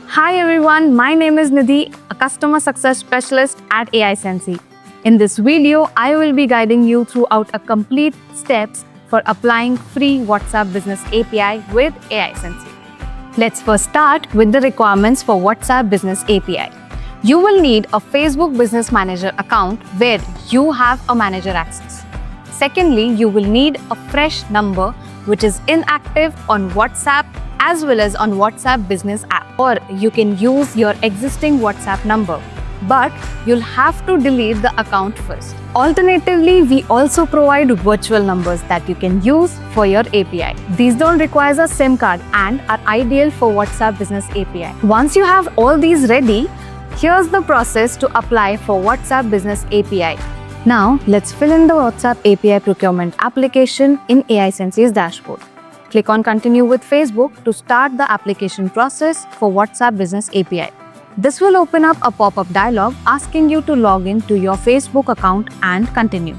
Hi everyone, my name is Nidhi, a customer success specialist at AiSensy. In this video, I will be guiding you throughout a complete steps for applying free WhatsApp Business API with AiSensy. Let's first start with the requirements for WhatsApp Business API. You will need a Facebook Business Manager account where you have a manager access. Secondly, you will need a fresh number which is inactive on WhatsApp as well as on WhatsApp Business app, or you can use your existing WhatsApp number, but you'll have to delete the account first. Alternatively, we also provide virtual numbers that you can use for your API. These don't require a SIM card and are ideal for WhatsApp Business API. Once you have all these ready, here's the process to apply for WhatsApp Business API. Now, let's fill in the WhatsApp API procurement application in AiSensy's dashboard. Click on Continue with Facebook to start the application process for WhatsApp Business API. This will open up a pop-up dialog asking you to log in to your Facebook account and continue.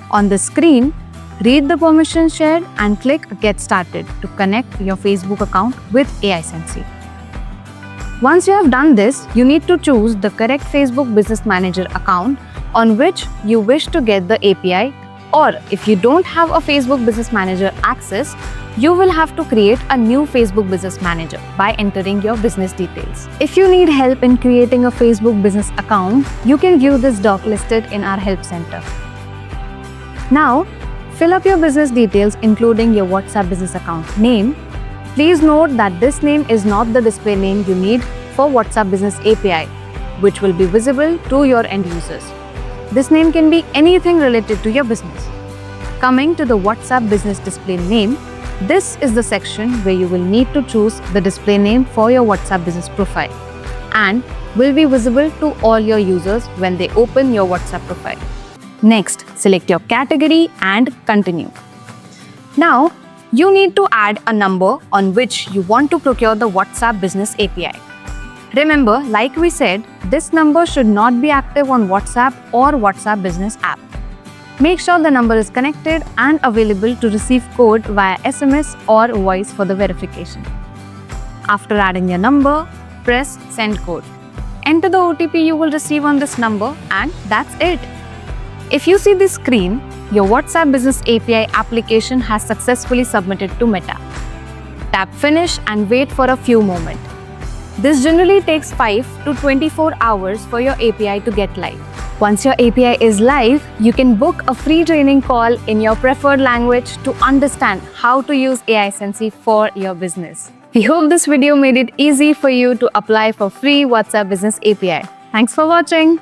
On the screen, read the permissions shared and click Get Started to connect your Facebook account with AiSensy. Once you have done this, you need to choose the correct Facebook Business Manager account on which you wish to get the API, or if you don't have a Facebook Business Manager access, you will have to create a new Facebook Business Manager by entering your business details. If you need help in creating a Facebook business account, you can view this doc listed in our help center. Now, fill up your business details including your WhatsApp business account name. Please note that this name is not the display name you need for WhatsApp Business API, which will be visible to your end users. This name can be anything related to your business. Coming to the WhatsApp Business display name, this is the section where you will need to choose the display name for your WhatsApp Business profile and will be visible to all your users when they open your WhatsApp profile. Next, select your category and continue. Now, you need to add a number on which you want to procure the WhatsApp Business API. Remember, like we said, this number should not be active on WhatsApp or WhatsApp Business app. Make sure the number is connected and available to receive code via SMS or voice for the verification. After adding your number, press Send Code. Enter the OTP you will receive on this number and that's it. If you see this screen, your WhatsApp Business API application has successfully submitted to Meta. Tap Finish and wait for a few moments. This generally takes 5 to 24 hours for your API to get live. Once your API is live, you can book a free training call in your preferred language to understand how to use AiSensy for your business. We hope this video made it easy for you to apply for free WhatsApp Business API. Thanks for watching.